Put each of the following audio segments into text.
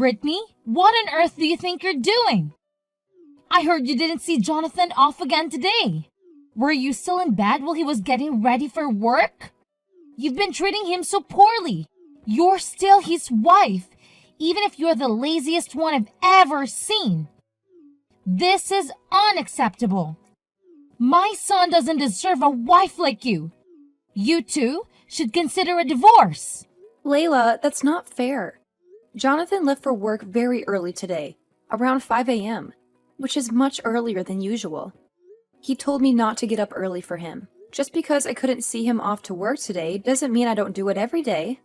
Brittany, what on earth do you think you're doing? I heard you didn't see Jonathan off again today. Were you still in bed while he was getting ready for work? You've been treating him so poorly. You're still his wife, even if you're the laziest one I've ever seen. This is unacceptable. My son doesn't deserve a wife like you. You two should consider a divorce. Layla, that's not fair. Jonathan left for work very early today, around 5 a.m., which is much earlier than usual. He told me not to get up early for him. Just because I couldn't see him off to work today doesn't mean I don't do it every day.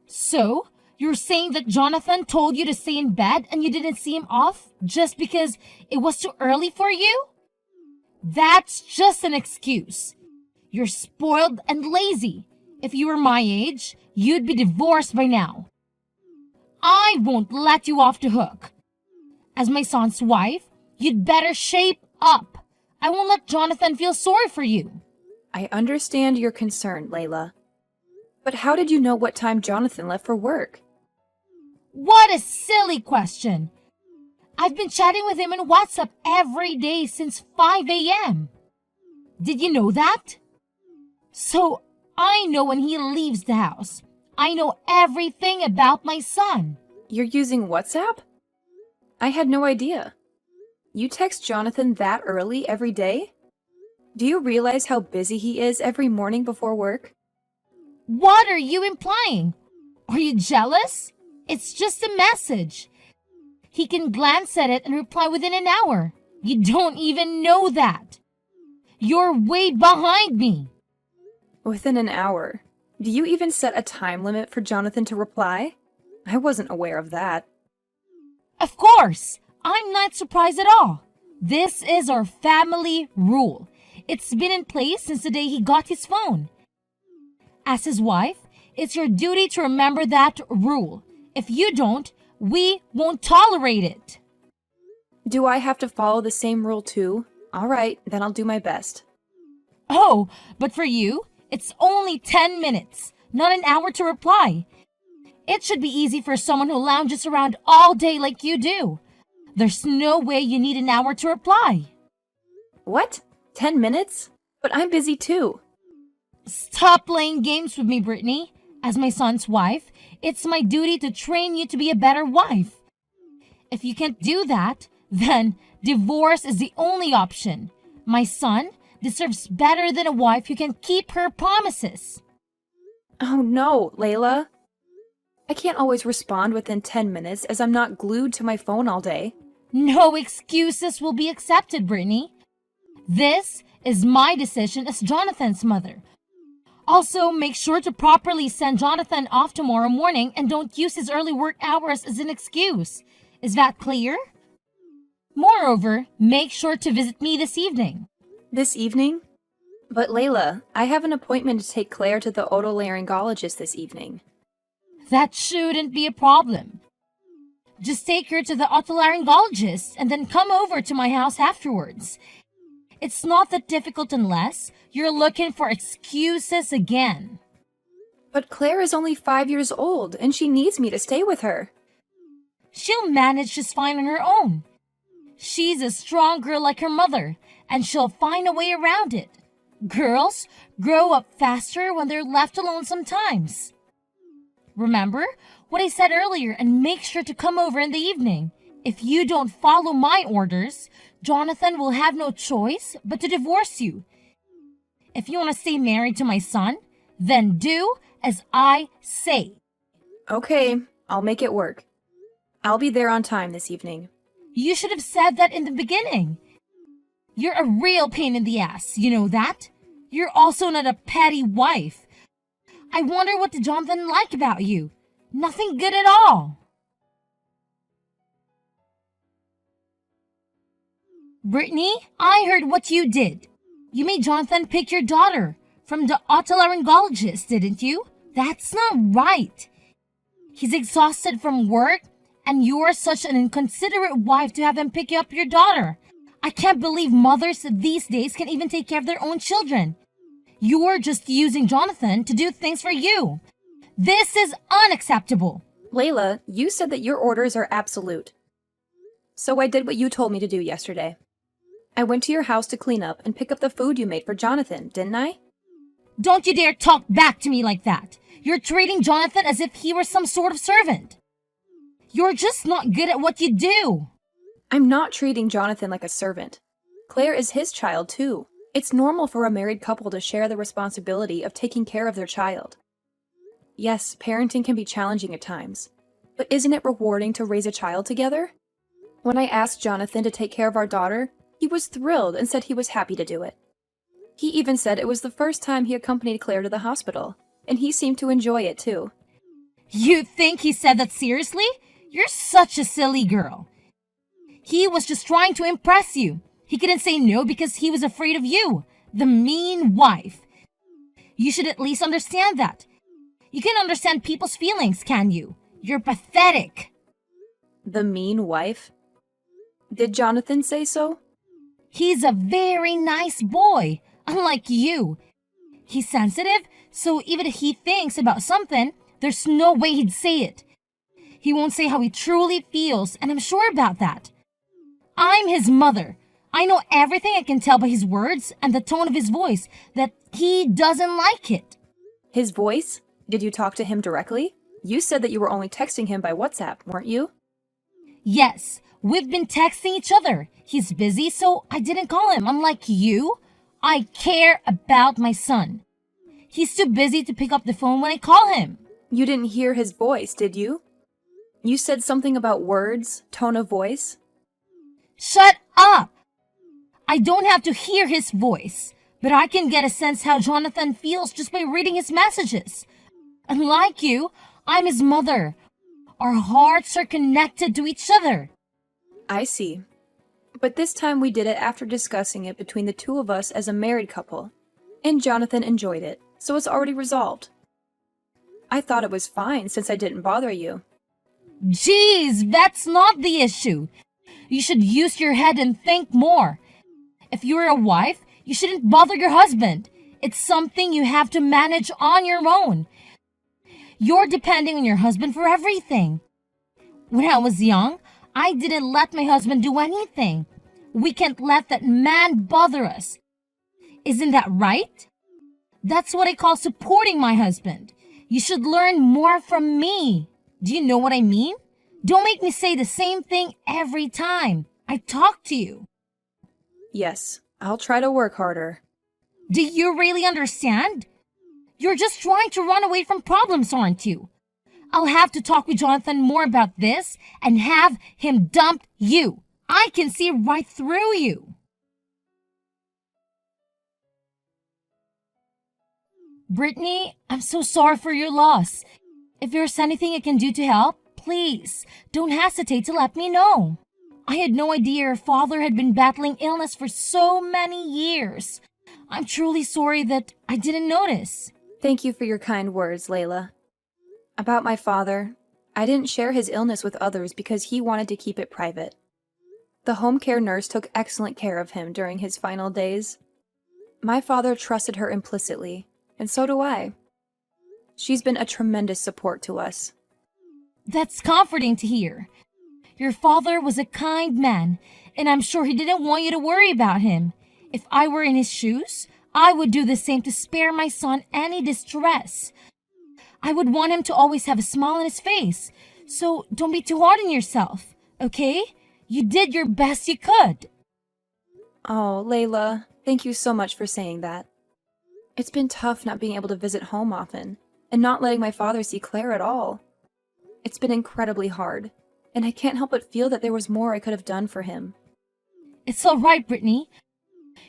So, you're saying that Jonathan told you to stay in bed and you didn't see him off just because it was too early for you? That's just an excuse. You're spoiled and lazy. If you were my age, you'd be divorced by now. I won't let you off the hook. As my son's wife, you'd better shape up. I won't let Jonathan feel sorry for you. I understand your concern, Layla. But how did you know what time Jonathan left for work? What a silly question. I've been chatting with him on WhatsApp every day since 5 a.m. Did you know that? So I know when he leaves the house. I know everything about my son. You're using WhatsApp? I had no idea. You text Jonathan that early every day? Do you realize how busy he is every morning before work? What are you implying? Are you jealous? It's just a message. He can glance at it and reply within an hour. You don't even know that. You're way behind me. Within an hour? Do you even set a time limit for Jonathan to reply? I wasn't aware of that. Of course. I'm not surprised at all. This is our family rule. It's been in place since the day he got his phone. As his wife, it's your duty to remember that rule. If you don't, we won't tolerate it. Do I have to follow the same rule too? All right, then I'll do my best. Oh, but for you, it's only 10 minutes, not an hour to reply. It should be easy for someone who lounges around all day like you do. There's no way you need an hour to reply. What? 10 minutes? But I'm busy too. Stop playing games with me, Brittany. As my son's wife, it's my duty to train you to be a better wife. If you can't do that, then divorce is the only option. My son deserves better than a wife who can keep her promises. Oh no, Layla. I can't always respond within 10 minutes as I'm not glued to my phone all day. No excuses will be accepted, Brittany. This is my decision as Jonathan's mother. Also, make sure to properly send Jonathan off tomorrow morning and don't use his early work hours as an excuse. Is that clear? Moreover, make sure to visit me this evening. This evening? But Layla, I have an appointment to take Claire to the otolaryngologist this evening. That shouldn't be a problem. Just take her to the otolaryngologist and then come over to my house afterwards. It's not that difficult unless you're looking for excuses again. But Claire is only 5 years old and she needs me to stay with her. She'll manage just fine on her own. She's a strong girl like her mother, and she'll find a way around it. Girls grow up faster when they're left alone sometimes. Remember what I said earlier and make sure to come over in the evening. If you don't follow my orders, Jonathan will have no choice but to divorce you. If you want to stay married to my son, then do as I say. Okay, I'll make it work. I'll be there on time this evening. You should have said that in the beginning. You're a real pain in the ass, you know that? You're also not a petty wife. I wonder what did Jonathan like about you? Nothing good at all. Brittany, I heard what you did. You made Jonathan pick your daughter from the otolaryngologist, didn't you? That's not right. He's exhausted from work, and you're such an inconsiderate wife to have him pick up your daughter. I can't believe mothers these days can even take care of their own children. You're just using Jonathan to do things for you. This is unacceptable. Layla, you said that your orders are absolute. So I did what you told me to do yesterday. I went to your house to clean up and pick up the food you made for Jonathan, didn't I? Don't you dare talk back to me like that. You're treating Jonathan as if he were some sort of servant. You're just not good at what you do. I'm not treating Jonathan like a servant. Claire is his child, too. It's normal for a married couple to share the responsibility of taking care of their child. Yes, parenting can be challenging at times, but isn't it rewarding to raise a child together? When I asked Jonathan to take care of our daughter, he was thrilled and said he was happy to do it. He even said it was the first time he accompanied Claire to the hospital, and he seemed to enjoy it too. You think he said that seriously? You're such a silly girl. He was just trying to impress you. He couldn't say no because he was afraid of you, the mean wife. You should at least understand that. You can understand people's feelings, can you? You're pathetic. The mean wife? Did Jonathan say so? He's a very nice boy, unlike you. He's sensitive, so even if he thinks about something, there's no way he'd say it. He won't say how he truly feels, and I'm sure about that. I'm his mother. I know everything. I can tell by his words and the tone of his voice that he doesn't like it. His voice? Did you talk to him directly? You said that you were only texting him by WhatsApp, weren't you? Yes, we've been texting each other. He's busy, so I didn't call him. Unlike you, I care about my son. He's too busy to pick up the phone when I call him. You didn't hear his voice, did you? You said something about words, tone of voice? Shut up! I don't have to hear his voice, but I can get a sense how Jonathan feels just by reading his messages. Unlike you, I'm his mother. Our hearts are connected to each other. I see. But this time we did it after discussing it between the two of us as a married couple. And Jonathan enjoyed it, so it's already resolved. I thought it was fine since I didn't bother you. Jeez, that's not the issue. You should use your head and think more. If you're a wife, you shouldn't bother your husband. It's something you have to manage on your own. You're depending on your husband for everything. When I was young, I didn't let my husband do anything. We can't let that man bother us. Isn't that right? That's what I call supporting my husband. You should learn more from me. Do you know what I mean? Don't make me say the same thing every time I talk to you. Yes, I'll try to work harder. Do you really understand? You're just trying to run away from problems, aren't you? I'll have to talk with Jonathan more about this and have him dump you. I can see right through you. Brittany, I'm so sorry for your loss. If there's anything I can do to help, please don't hesitate to let me know. I had no idea your father had been battling illness for so many years. I'm truly sorry that I didn't notice. Thank you for your kind words, Layla. About my father, I didn't share his illness with others because he wanted to keep it private. The home care nurse took excellent care of him during his final days. My father trusted her implicitly, and so do I. She's been a tremendous support to us. That's comforting to hear. Your father was a kind man, and I'm sure he didn't want you to worry about him. If I were in his shoes, I would do the same to spare my son any distress. I would want him to always have a smile on his face, so don't be too hard on yourself, okay? You did your best you could. Oh, Layla, thank you so much for saying that. It's been tough not being able to visit home often, and not letting my father see Claire at all. It's been incredibly hard, and I can't help but feel that there was more I could have done for him. It's all right, Brittany.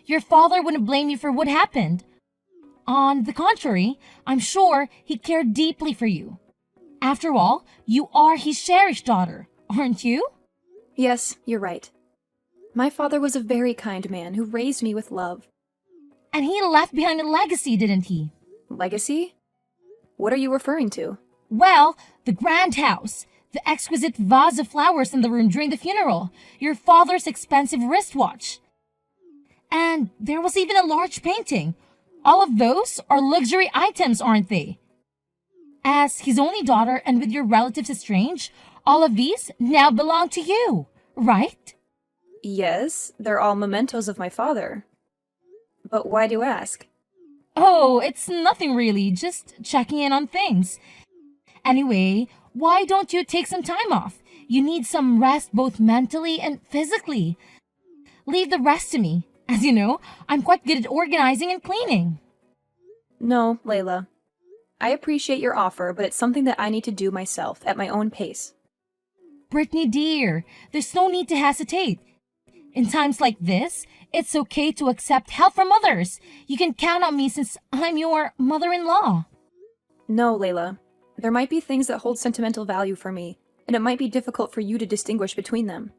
Your father wouldn't blame you for what happened. On the contrary, I'm sure he cared deeply for you. After all, you are his cherished daughter, aren't you? Yes, you're right. My father was a very kind man who raised me with love. And he left behind a legacy, didn't he? Legacy? What are you referring to? Well, the grand house, the exquisite vase of flowers in the room during the funeral, your father's expensive wristwatch. And there was even a large painting. All of those are luxury items, aren't they? As his only daughter and with your relatives estranged, all of these now belong to you, right? Yes, they're all mementos of my father. But why do you ask? Oh, it's nothing really, just checking in on things. Anyway, why don't you take some time off? You need some rest both mentally and physically. Leave the rest to me. As you know, I'm quite good at organizing and cleaning. No, Layla. I appreciate your offer, but it's something that I need to do myself at my own pace. Brittany dear, there's no need to hesitate. In times like this, it's okay to accept help from others. You can count on me since I'm your mother-in-law. No, Layla. There might be things that hold sentimental value for me, and it might be difficult for you to distinguish between them.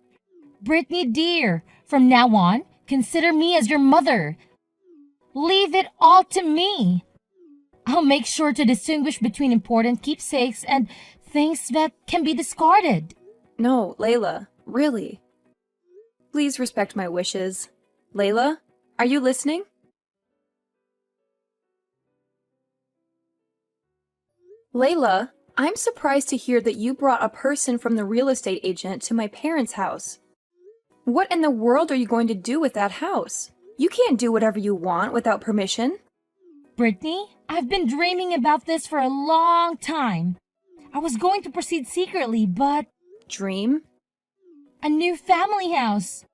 Brittany dear, from now on, consider me as your mother. Leave it all to me. I'll make sure to distinguish between important keepsakes and things that can be discarded. No, Layla, really. Please respect my wishes. Layla, are you listening? Layla, I'm surprised to hear that you brought a person from the real estate agent to my parents' house. What in the world are you going to do with that house? You can't do whatever you want without permission. Brittany, I've been dreaming about this for a long time. I was going to proceed secretly, but Dream? a new family house.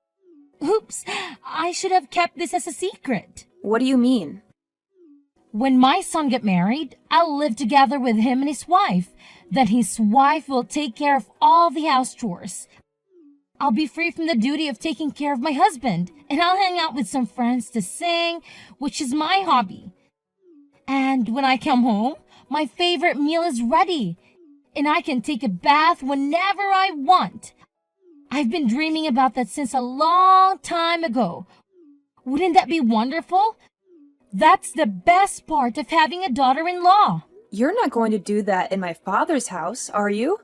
Oops, I should have kept this as a secret. What do you mean? When my son gets married, I'll live together with him and his wife. Then his wife will take care of all the house chores. I'll be free from the duty of taking care of my husband, and I'll hang out with some friends to sing, which is my hobby. And when I come home, my favorite meal is ready, and I can take a bath whenever I want. I've been dreaming about that since a long time ago. Wouldn't that be wonderful? That's the best part of having a daughter-in-law. You're not going to do that in my father's house, are you?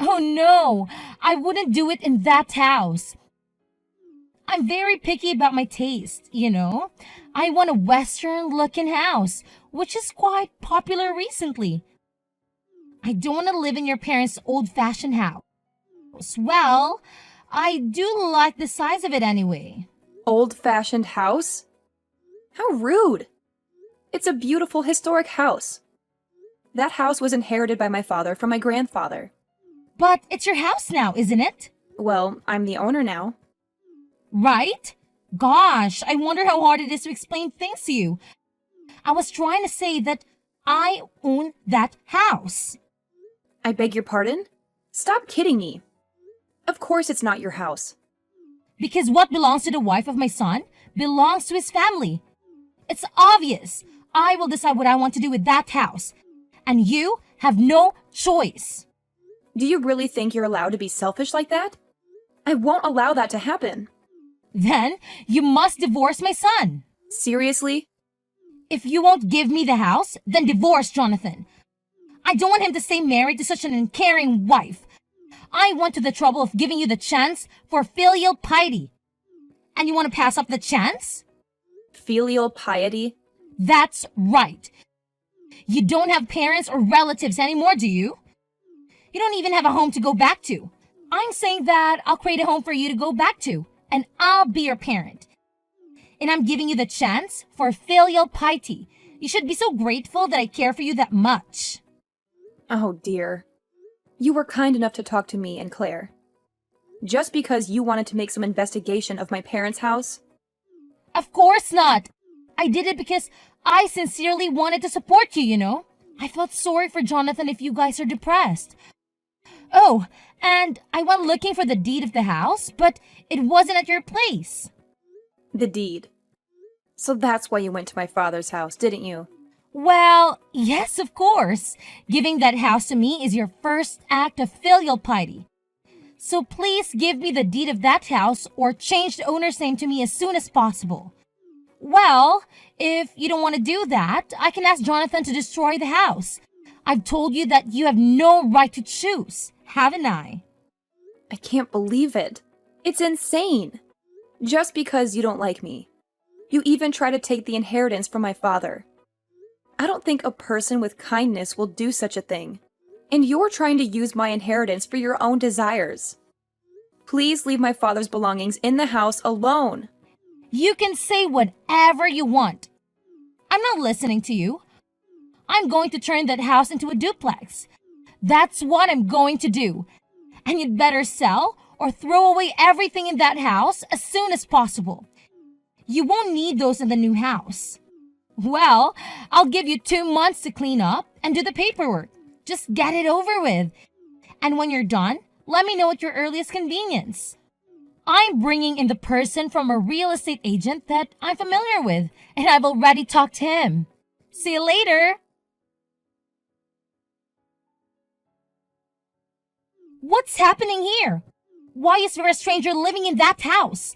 Oh no, I wouldn't do it in that house. I'm very picky about my taste, you know. I want a Western-looking house, which is quite popular recently. I don't want to live in your parents' old-fashioned house. Well, I do like the size of it anyway. Old-fashioned house? How rude! It's a beautiful historic house. That house was inherited by my father from my grandfather. But it's your house now, isn't it? Well, I'm the owner now. Right? Gosh, I wonder how hard it is to explain things to you. I was trying to say that I own that house. I beg your pardon? Stop kidding me. Of course it's not your house. Because what belongs to the wife of my son belongs to his family. It's obvious. I will decide what I want to do with that house. And you have no choice. Do you really think you're allowed to be selfish like that? I won't allow that to happen. Then you must divorce my son. Seriously? If you won't give me the house, then divorce Jonathan. I don't want him to stay married to such an uncaring wife. I went to the trouble of giving you the chance for filial piety. And you want to pass up the chance? Filial piety? That's right. You don't have parents or relatives anymore, do you? You don't even have a home to go back to. I'm saying that I'll create a home for you to go back to, and I'll be your parent. And I'm giving you the chance for filial piety. You should be so grateful that I care for you that much. Oh dear. You were kind enough to talk to me and Claire. Just because you wanted to make some investigation of my parents' house? Of course not. I did it because I sincerely wanted to support you, you know. I felt sorry for Jonathan if you guys are depressed. Oh, and I went looking for the deed of the house, but it wasn't at your place. The deed. So that's why you went to my father's house, didn't you? Well, yes, of course. Giving that house to me is your first act of filial piety. So please give me the deed of that house or change the owner's name to me as soon as possible. Well, if you don't want to do that, I can ask Jonathan to destroy the house. I've told you that you have no right to choose, haven't I? I can't believe it. It's insane. Just because you don't like me. You even try to take the inheritance from my father. I don't think a person with kindness will do such a thing. And you're trying to use my inheritance for your own desires. Please leave my father's belongings in the house alone. You can say whatever you want. I'm not listening to you. I'm going to turn that house into a duplex. That's what I'm going to do. And you'd better sell or throw away everything in that house as soon as possible. You won't need those in the new house. Well, I'll give you 2 months to clean up and do the paperwork. Just get it over with. And when you're done, let me know at your earliest convenience. I'm bringing in the person from a real estate agent that I'm familiar with, and I've already talked to him. See you later. What's happening here? Why is there a stranger living in that house?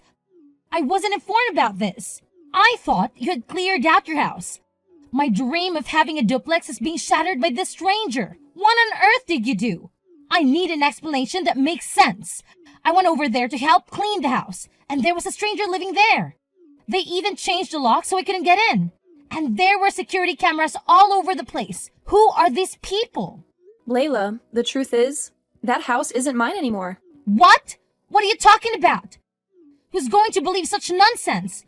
I wasn't informed about this. I thought you had cleared out your house. My dream of having a duplex is being shattered by this stranger. What on earth did you do? I need an explanation that makes sense. I went over there to help clean the house, and there was a stranger living there. They even changed the lock so I couldn't get in. And there were security cameras all over the place. Who are these people? Layla, the truth is, that house isn't mine anymore. What? What are you talking about? Who's going to believe such nonsense?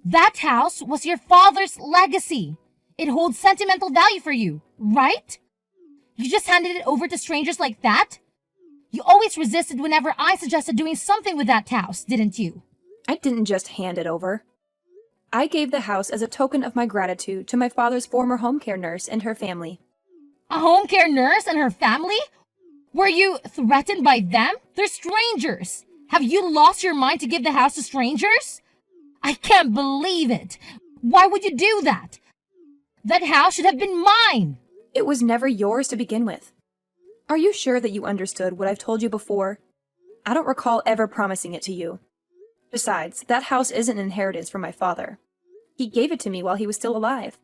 That house was your father's legacy. It holds sentimental value for you, right? You just handed it over to strangers like that? You always resisted whenever I suggested doing something with that house, didn't you? I didn't just hand it over. I gave the house as a token of my gratitude to my father's former home care nurse and her family. A home care nurse and her family? Were you threatened by them? They're strangers. Have you lost your mind to give the house to strangers? I can't believe it. Why would you do that? That house should have been mine. It was never yours to begin with. Are you sure that you understood what I've told you before? I don't recall ever promising it to you. Besides, that house isn't an inheritance from my father. He gave it to me while he was still alive.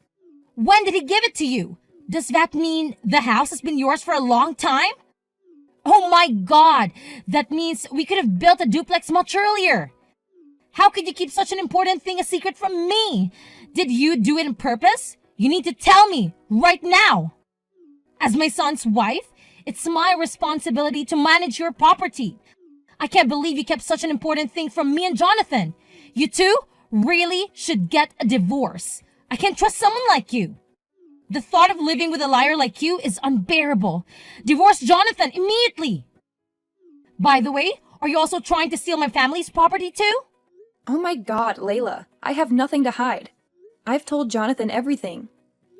When did he give it to you? Does that mean the house has been yours for a long time? Oh my God! That means we could have built a duplex much earlier. How could you keep such an important thing a secret from me? Did you do it on purpose? You need to tell me right now. As my son's wife, it's my responsibility to manage your property. I can't believe you kept such an important thing from me and Jonathan. You two really should get a divorce. I can't trust someone like you. The thought of living with a liar like you is unbearable. Divorce Jonathan immediately. By the way, are you also trying to steal my family's property too? Oh my God, Layla, I have nothing to hide. I've told Jonathan everything.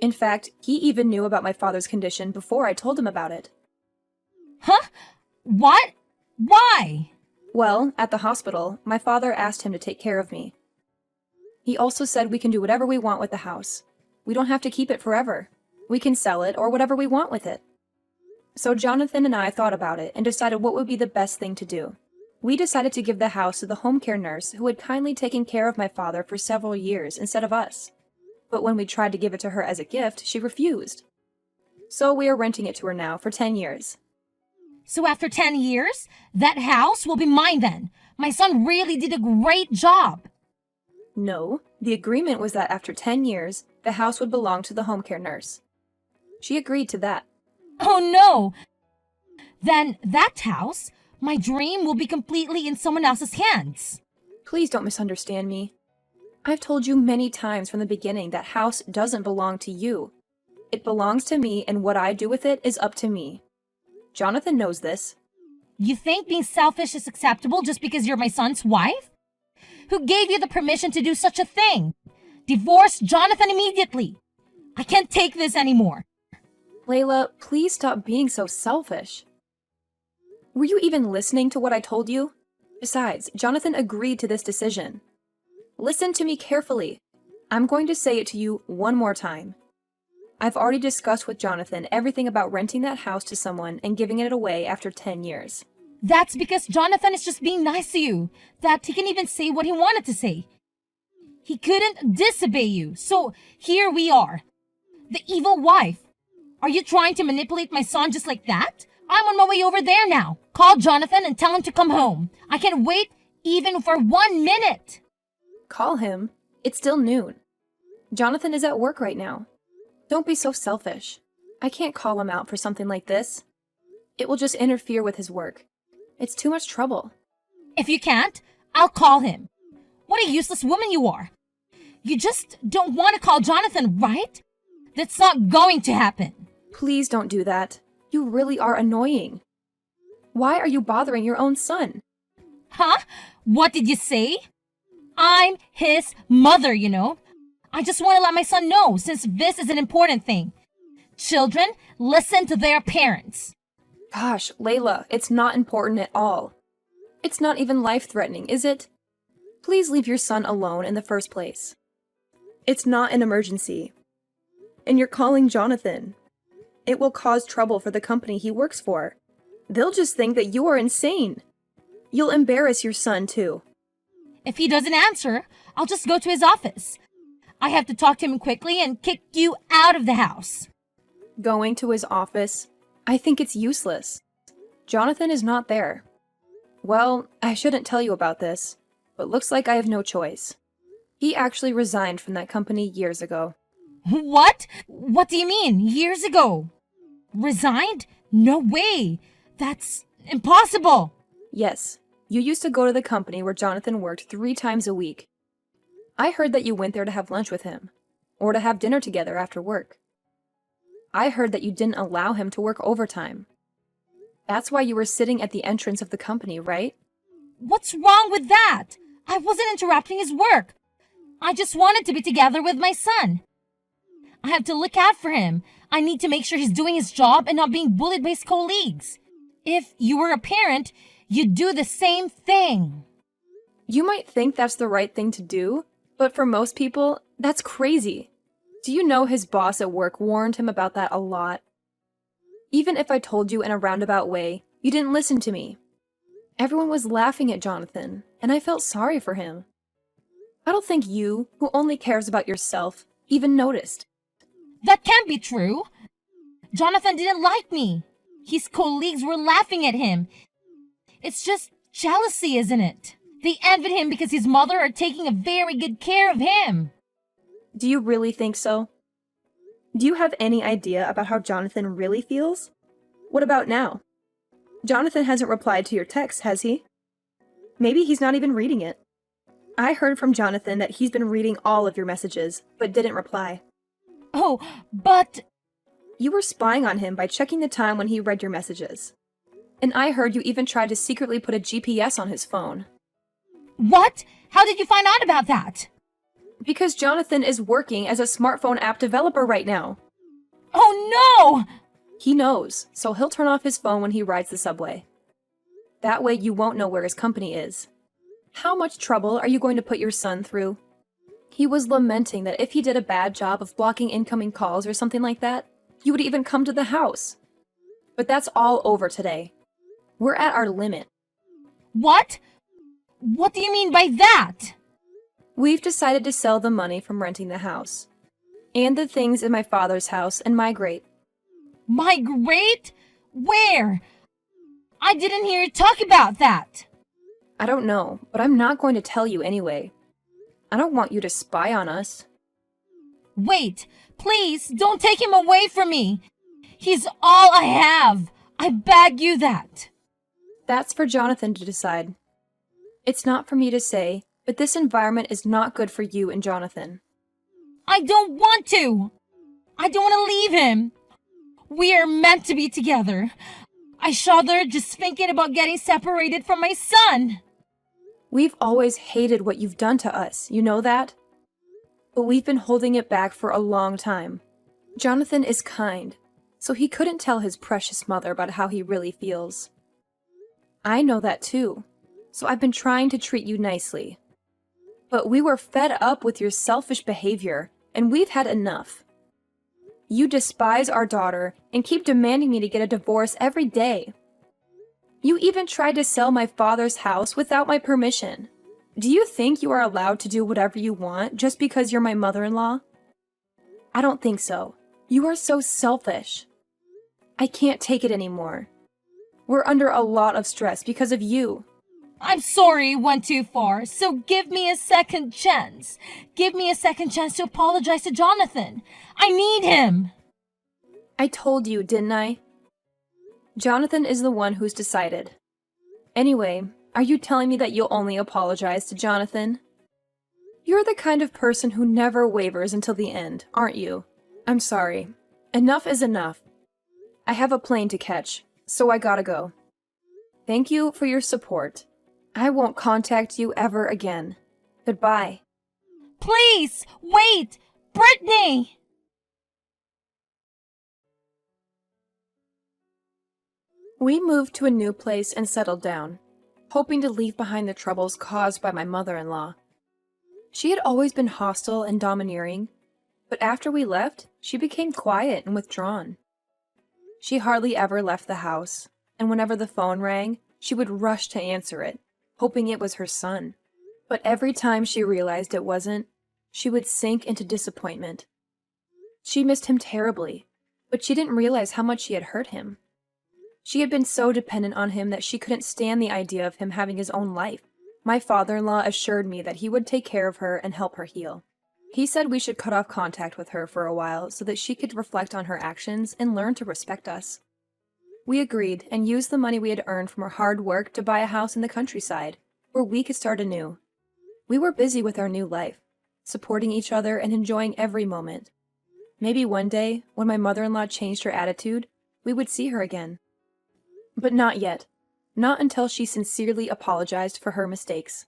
In fact, he even knew about my father's condition before I told him about it. Huh? What? Why? Well, at the hospital, my father asked him to take care of me. He also said we can do whatever we want with the house. We don't have to keep it forever. We can sell it or whatever we want with it. So Jonathan and I thought about it and decided what would be the best thing to do. We decided to give the house to the home care nurse who had kindly taken care of my father for several years instead of us. But when we tried to give it to her as a gift, she refused. So we are renting it to her now for 10 years. So after 10 years, that house will be mine then. My son really did a great job. No, the agreement was that after 10 years, the house would belong to the home care nurse. She agreed to that. Oh no! Then that house, my dream, will be completely in someone else's hands. Please don't misunderstand me. I've told you many times from the beginning that house doesn't belong to you. It belongs to me, and what I do with it is up to me. Jonathan knows this. You think being selfish is acceptable just because you're my son's wife? Who gave you the permission to do such a thing? Divorce Jonathan immediately. I can't take this anymore. Layla, please stop being so selfish. Were you even listening to what I told you? Besides, Jonathan agreed to this decision. Listen to me carefully. I'm going to say it to you one more time. I've already discussed with Jonathan everything about renting that house to someone and giving it away after 10 years. That's because Jonathan is just being nice to you, that he can even say what he wanted to say. He couldn't disobey you, so here we are. The evil wife. Are you trying to manipulate my son just like that? I'm on my way over there now. Call Jonathan and tell him to come home. I can't wait even for 1 minute. Call him. It's still noon. Jonathan is at work right now. Don't be so selfish. I can't call him out for something like this. It will just interfere with his work. It's too much trouble. If you can't, I'll call him. What a useless woman you are. You just don't want to call Jonathan, right? That's not going to happen. Please don't do that. You really are annoying. Why are you bothering your own son? Huh? What did you say? I'm his mother, you know. I just want to let my son know, since this is an important thing. Children, listen to their parents. Gosh, Layla, it's not important at all. It's not even life-threatening, is it? Please leave your son alone in the first place. It's not an emergency. And you're calling Jonathan. It will cause trouble for the company he works for. They'll just think that you are insane. You'll embarrass your son, too. If he doesn't answer, I'll just go to his office. I have to talk to him quickly and kick you out of the house. Going to his office? I think it's useless. Jonathan is not there. Well, I shouldn't tell you about this, but looks like I have no choice. He actually resigned from that company years ago. What? What do you mean, years ago? Resigned? No way. That's impossible. Yes, you used to go to the company where Jonathan worked 3 times a week. I heard that you went there to have lunch with him, or to have dinner together after work. I heard that you didn't allow him to work overtime. That's why you were sitting at the entrance of the company, right? What's wrong with that? I wasn't interrupting his work. I just wanted to be together with my son. I have to look out for him. I need to make sure he's doing his job and not being bullied by his colleagues. If you were a parent, you'd do the same thing. You might think that's the right thing to do, but for most people, that's crazy. Do you know his boss at work warned him about that a lot? Even if I told you in a roundabout way, you didn't listen to me. Everyone was laughing at Jonathan, and I felt sorry for him. I don't think you, who only cares about yourself, even noticed. That can't be true. Jonathan didn't like me. His colleagues were laughing at him. It's just jealousy, isn't it? They envied him because his mother are taking a very good care of him. Do you really think so? Do you have any idea about how Jonathan really feels? What about now? Jonathan hasn't replied to your text, has he? Maybe he's not even reading it. I heard from Jonathan that he's been reading all of your messages, but didn't reply. Oh, but... You were spying on him by checking the time when he read your messages. And I heard you even tried to secretly put a GPS on his phone. What? How did you find out about that? Because Jonathan is working as a smartphone app developer right now. Oh no! He knows, so he'll turn off his phone when he rides the subway. That way you won't know where his company is. How much trouble are you going to put your son through? He was lamenting that if he did a bad job of blocking incoming calls or something like that, you would even come to the house. But that's all over today. We're at our limit. What? What do you mean by that? We've decided to sell the money from renting the house. And the things in my father's house and migrate. Migrate? Where? I didn't hear you talk about that. I don't know, but I'm not going to tell you anyway. I don't want you to spy on us. Wait, please don't take him away from me. He's all I have. I beg you that. That's for Jonathan to decide. It's not for me to say, but this environment is not good for you and Jonathan. I don't want to. I don't want to leave him. We are meant to be together. I shudder just thinking about getting separated from my son. We've always hated what you've done to us, you know that? But we've been holding it back for a long time. Jonathan is kind, so he couldn't tell his precious mother about how he really feels. I know that too, so I've been trying to treat you nicely. But we were fed up with your selfish behavior, and we've had enough. You despise our daughter and keep demanding me to get a divorce every day. You even tried to sell my father's house without my permission. Do you think you are allowed to do whatever you want just because you're my mother-in-law? I don't think so. You are so selfish. I can't take it anymore. We're under a lot of stress because of you. I'm sorry it went too far, so give me a second chance. Give me a second chance to apologize to Jonathan. I need him. I told you, didn't I? Jonathan is the one who's decided. Anyway, are you telling me that you'll only apologize to Jonathan? You're the kind of person who never wavers until the end, aren't you? I'm sorry. Enough is enough. I have a plane to catch, so I gotta go. Thank you for your support. I won't contact you ever again. Goodbye. Please, wait! Brittany! We moved to a new place and settled down, hoping to leave behind the troubles caused by my mother-in-law. She had always been hostile and domineering, but after we left, she became quiet and withdrawn. She hardly ever left the house, and whenever the phone rang, she would rush to answer it, hoping it was her son. But every time she realized it wasn't, she would sink into disappointment. She missed him terribly, but she didn't realize how much she had hurt him. She had been so dependent on him that she couldn't stand the idea of him having his own life. My father-in-law assured me that he would take care of her and help her heal. He said we should cut off contact with her for a while so that she could reflect on her actions and learn to respect us. We agreed and used the money we had earned from our hard work to buy a house in the countryside, where we could start anew. We were busy with our new life, supporting each other and enjoying every moment. Maybe one day, when my mother-in-law changed her attitude, we would see her again. But not yet. Not until she sincerely apologized for her mistakes.